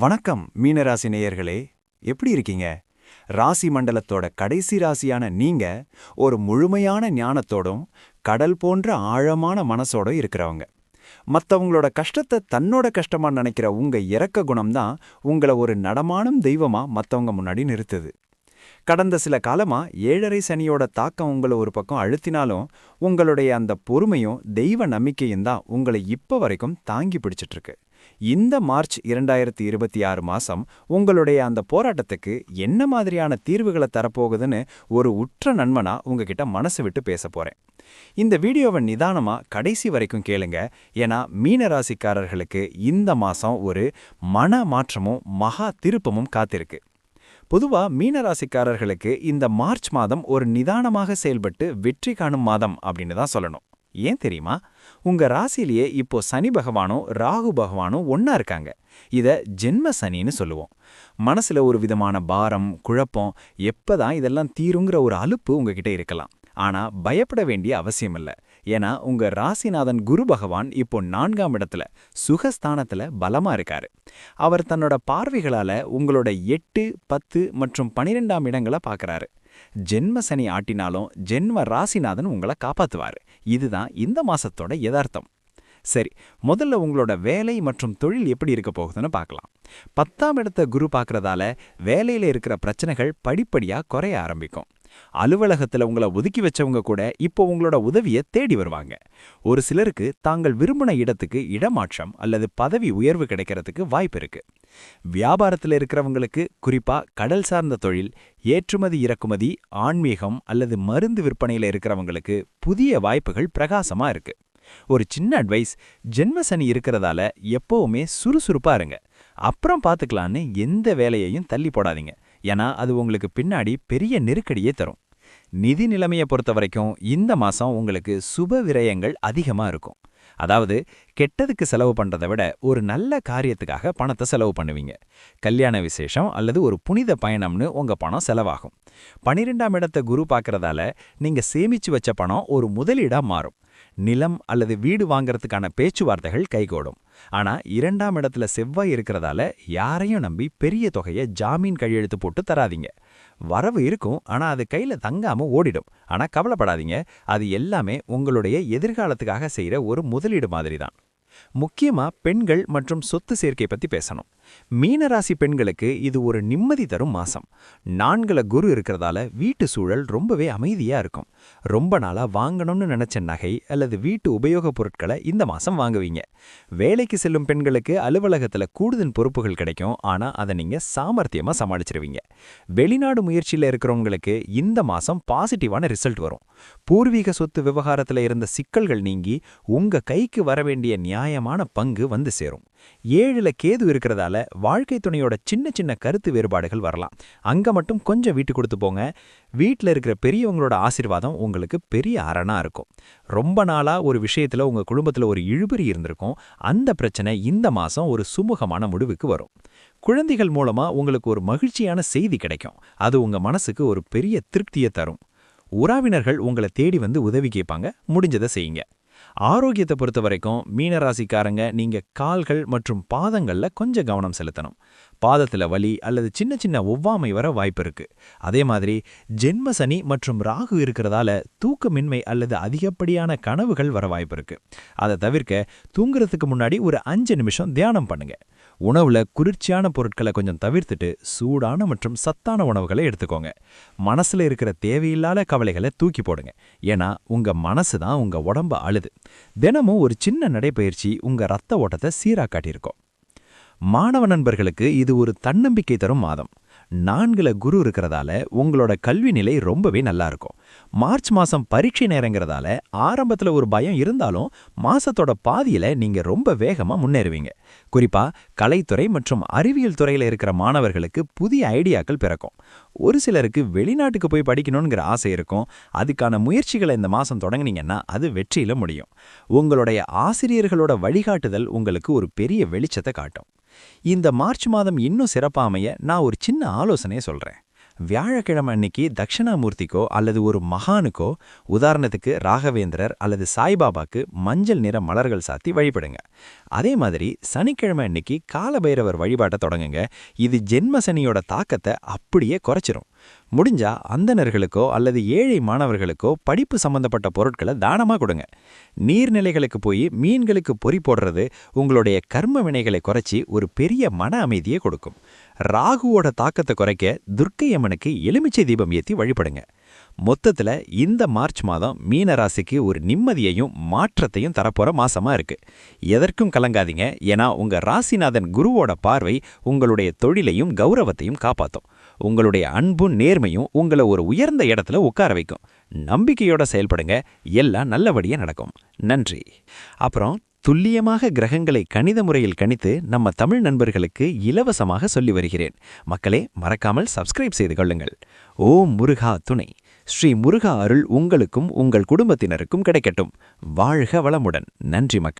வணக்கம் மீனராசி நேயர்களே, எப்படி இருக்கீங்க? ராசி மண்டலத்தோட கடைசி ராசியான நீங்க ஒரு முழுமையான ஞானத்தோடும் கடல் போன்ற ஆழமான மனசோட இருக்கிறவங்க. மத்தவங்களோட கஷ்டத்தை தன்னோட கஷ்டமா நினைக்கிற உங்க இரக்க குணம்தான் உங்கள ஒரு நடமாடும் தெய்வமா மத்தவங்க முன்னாடி நிறுத்துது. கடந்த சில காலமா ஏழரை சனியோட தாக்கம் உங்களை ஒரு பக்கம் அழுத்தினாலும் உங்களுடைய அந்த பொறுமையும் தெய்வ நம்பிக்கையும் தான் உங்களை இப்ப வரைக்கும் தாங்கி பிடிச்சிட்டு இருக்கு. இந்த மார்ச் 2026 மாசம் உங்களுடைய அந்த போராட்டத்துக்கு என்ன மாதிரியான தீர்வுகளை தரப்போகுதுன்னு ஒரு உற்ற நண்பனா உங்ககிட்ட மனசு விட்டு பேச போறேன். இந்த வீடியோவை நிதானமா கடைசி வரைக்கும் கேளுங்க. ஏன்னா மீன ராசிக்காரர்களுக்கு இந்த மாசம் ஒரு மன மாற்றமும் மகா திருப்பமும் காத்திருக்கு. பொதுவா மீனராசிக்காரர்களுக்கு இந்த மார்ச் மாதம் ஒரு நிதானமாக செயல்பட்டு வெற்றி காணும் மாதம் அப்படின்னு தான் சொல்லணும். ஏன் தெரியுமா? உங்க ராசியிலேயே இப்போ சனி பகவானும் ராகு பகவானும் ஒன்னா இருக்காங்க. இத ஜென்ம சனின்னு சொல்லுவோம். மனசுல ஒரு விதமான பாரம், குழப்பம், எப்பதான் இதெல்லாம் தீருங்கிற ஒரு அலுப்பு உங்ககிட்ட இருக்கலாம். ஆனா பயப்பட வேண்டிய அவசியம் இல்ல. ஏன்னா உங்க ராசிநாதன் குரு பகவான் இப்போ 4ஆம் இடத்துல சுகஸ்தானத்துல பலமா இருக்காரு. அவர் தன்னோட பார்வைகளால உங்களோட 8, 10 மற்றும் 12ஆம் இடங்களை பார்க்கறாரு. ஜென்ம சனி ஆட்டினாலும் ஜென்ம ராசிநாதன் உங்களை காப்பாத்துவாரு. இதுதான் இந்த மாசத்தோட யதார்த்தம். சரி, முதல்ல உங்களோட வேலை மற்றும் தொழில் எப்படி இருக்க போகுதுன்னு பார்க்கலாம். 10ஆம் இடத்தை குரு பார்க்கறதால வேலையில இருக்கிற பிரச்சனைகள் படிப்படியா குறைய ஆரம்பிக்கும். அலுவலகத்துல உங்களை ஒதுக்கி வச்சவங்க கூட இப்போ உங்களோட உதவியை தேடி வருவாங்க. ஒரு சிலருக்கு தாங்கள் விரும்பின இடத்துக்கு இடமாற்றம் அல்லது பதவி உயர்வு கிடைக்கிறதுக்கு வாய்ப்பு இருக்கு. வியாபாரத்தில் இருக்கிறவங்களுக்கு, குறிப்பா கடல் சார்ந்த தொழில், ஏற்றுமதி இறக்குமதி, ஆன்மீகம் அல்லது மருந்து விற்பனையில இருக்கிறவங்களுக்கு புதிய வாய்ப்புகள் பிரகாசமா இருக்கு. ஒரு சின்ன அட்வைஸ், ஜென்ம சனி இருக்கிறதால எப்பவுமே சுறுசுறுப்பா இருங்க. அப்புறம் பார்த்துக்கலான்னு எந்த வேலையையும் தள்ளி போடாதீங்க. ஏன்னா அது உங்களுக்கு பின்னாடி பெரிய நெருக்கடியே தரும். நிதி நிலைமையை பொறுத்த வரைக்கும் இந்த மாசம் உங்களுக்கு சுப விரயங்கள் அதிகமா இருக்கும். அதாவது கெட்டதுக்கு செலவு பண்றதை விட ஒரு நல்ல காரியத்துக்காக பணத்தை செலவு பண்ணுவீங்க. கல்யாண விசேஷம் அல்லது ஒரு புனித பயணம்னு உங்க பணம் செலவாகும். 12ஆம் இடத்தை குரு பார்க்கறதால நீங்க சேமிச்சு வச்ச பணம் ஒரு முதலீடா மாறும். நிலம் அல்லது வீடு வாங்கறதுக்கான பேச்சுவார்த்தைகள் கைகூடும். ஆனா 2ஆம் இடத்துல செவ்வாய் இருக்கிறதால யாரையும் நம்பி பெரிய தொகையை ஜாமீன் கையெழுத்து போட்டு தராதீங்க. வரவு இருக்கும், ஆனா அது கையில தங்காம ஓடிடும். ஆனா கவலைப்படாதீங்க, அது எல்லாமே உங்களுடைய எதிர்காலத்துக்காக செய்யற ஒரு முதலீடு மாதிரி தான். முக்கியமா பெண்கள் மற்றும் சொத்து சேர்க்கை பத்தி பேசணும். மீனராசி பெண்களுக்கு இது ஒரு நிம்மதி தரும் மாசம். 4ல குரு இருக்கிறதால வீட்டு சூழல் ரொம்பவே அமைதியா இருக்கும். ரொம்ப நாளா வாங்கணும்னு நினைச்ச நகை அல்லது வீட்டு உபயோகப் பொருட்களை இந்த மாசம் வாங்குவீங்க. வேலைக்கு செல்லும் பெண்களுக்கு அலுவலகத்துல கூடுதல் பொறுப்புகள் கிடைக்கும். ஆனா அதை நீங்க சாமர்த்தியமா சமாளிச்சிருவீங்க. வெளிநாடு முயற்சியில இருக்கிறவங்களுக்கு இந்த மாசம் பாசிட்டிவான ரிசல்ட் வரும். பூர்வீக சொத்து விவகாரத்துல இருந்த சிக்கல்கள் நீங்கி உங்க கைக்கு வர வேண்டிய நியாயமான பங்கு வந்து சேரும். 7ல கேது இருக்கிறதால வாழ்க்கை துணையோட சின்ன சின்ன கருத்து வேறுபாடுகள் வரலாம். அங்க மட்டும் கொஞ்சம் விட்டு கொடுத்து போங்க. வீட்டில் இருக்கிற பெரியவங்களோட ஆசீர்வாதம் உங்களுக்கு பெரிய அரணா இருக்கும். ரொம்ப நாளா ஒரு விஷயத்துல உங்க குடும்பத்துல ஒரு இழுபறி இருந்திருக்கும். அந்த பிரச்சனை இந்த மாசம் ஒரு சுமூகமான முடிவுக்கு வரும். குழந்தைகள் மூலமா உங்களுக்கு ஒரு மகிழ்ச்சியான செய்தி கிடைக்கும். அது உங்க மனசுக்கு ஒரு பெரிய திருப்தியை தரும். உறவினர்கள் உங்களை தேடி வந்து உதவி கேட்பாங்க. முடிஞ்சதை செய்யுங்க. ஆரோக்கியத்தை பொறுத்த வரைக்கும் மீனராசிக்காரங்க நீங்க கால்கள் மற்றும் பாதங்கள்ல கொஞ்சம் கவனம் செலுத்தணும். பாதத்துல வலி அல்லது சின்ன சின்ன ஒவ்வாமை வர வாய்ப்பு இருக்கு. அதே மாதிரி ஜென்ம சனி மற்றும் ராகு இருக்கிறதால தூக்கமின்மை அல்லது அதிகப்படியான கனவுகள் வர வாய்ப்பு இருக்கு. அதை தவிர்க்க தூங்குறதுக்கு முன்னாடி ஒரு 5 நிமிஷம் தியானம் பண்ணுங்க. உணவுல குளிர்ச்சியான பொருட்களை கொஞ்சம் தவிர்த்துட்டு சூடான மற்றும் சத்தான உணவுகளை எடுத்துக்கோங்க. மனசுல இருக்கிற தேவையில்லாத கவலைகளை தூக்கி போடுங்க. ஏன்னா உங்க மனசு தான் உங்க உடம்ப அழுது. தினமும் ஒரு சின்ன நடைப்பயிற்சி உங்க ரத்த ஓட்டத்தை சீரா காட்டியிருக்கோம். மாணவ நண்பர்களுக்கு இது ஒரு தன்னம்பிக்கை தரும் மாதம். 4ல குரு இருக்கிறதால உங்களோட கல்வி நிலை ரொம்பவே நல்லா இருக்கும். மார்ச் மாசம் பரீட்சை நேரங்கிறதால ஆரம்பத்துல ஒரு பயம் இருந்தாலும் மாசத்தோட பாதியில நீங்க ரொம்ப வேகமா முன்னேறுவீங்க. குறிப்பா கலைத்துறை மற்றும் அறிவியல் துறையில இருக்கிற மாணவர்களுக்கு புதிய ஐடியாக்கள் பிறக்கும். ஒரு சிலருக்கு வெளிநாட்டுக்கு போய் படிக்கணுங்கிற ஆசை இருக்கும். அதுக்கான முயற்சிகளை இந்த மாசம் தொடங்குனீங்கன்னா அது வெற்றியில முடியும். உங்களுடைய ஆசிரியர்களோட வழிகாட்டுதல் உங்களுக்கு ஒரு பெரிய வெளிச்சத்தை காட்டும். இந்த மார்ச் மாதம் இன்னும் சிறப்பா அமைய நான் ஒரு சின்ன ஆலோசனையை சொல்றேன். வியாழக்கிழமை அன்னைக்கு தட்சிணாமூர்த்திக்கோ அல்லது ஒரு மகானுக்கோ, உதாரணத்துக்கு ராகவேந்திரர் அல்லது சாய்பாபாக்கு மஞ்சள் நிற மலர்கள் சாத்தி வழிபடுங்க. அதே மாதிரி சனிக்கிழமை அன்னைக்கு காலபைரவர் வழிபாட்டை தொடங்குங்க. இது ஜென்ம சனியோட தாக்கத்தை அப்படியே குறைச்சிரும். முடிஞ்சா அந்தணர்களுக்கோ அல்லது ஏழை மாணவர்களுக்கோ படிப்பு சம்பந்தப்பட்ட பொருட்களை தானமா கொடுங்க. நீர்நிலைகளுக்கு போய் மீன்களுக்கு பொறி போடுறது உங்களுடைய கர்ம வினைகளை குறைச்சி ஒரு பெரிய மன அமைதியை கொடுக்கும். ராகுவோட தாக்கத்தை குறைக்க துர்க்கை அம்மனுக்கு எலுமிச்சை தீபம் ஏத்தி வழிபடுங்க. மொத்தத்துல இந்த மார்ச் மாதம் மீன ராசிக்கு ஒரு நிம்மதியையும் மாற்றத்தையும் தரப்போற மாசமா இருக்கு. எதற்கும் கலங்காதீங்க, ஏன்னா உங்க ராசிநாதன் குருவோட பார்வை உங்களுடைய தொழிலையும் கௌரவத்தையும் காப்பாத்தும். உங்களுடைய அன்பும் நேர்மையும் உங்களை ஒரு உயர்ந்த இடத்துல உட்கார வைக்கும். நம்பிக்கையோட செயல்படுங்க, எல்லாம் நல்லபடியா நடக்கும். நன்றி. அப்புறம் துல்லியமாக கிரகங்களை கணித முறையில் கணித்து நம்ம தமிழ் நண்பர்களுக்கு இலவசமாக சொல்லி வருகிறேன். மக்களே, மறக்காமல் சப்ஸ்கிரைப் செய்து கொள்ளுங்கள். ஓம் முருகா துணை. ஸ்ரீ முருகா அருள் உங்களுக்கும் உங்கள் குடும்பத்தினருக்கும் கிடைக்கட்டும். வாழ்க வளமுடன். நன்றி மக்கள்.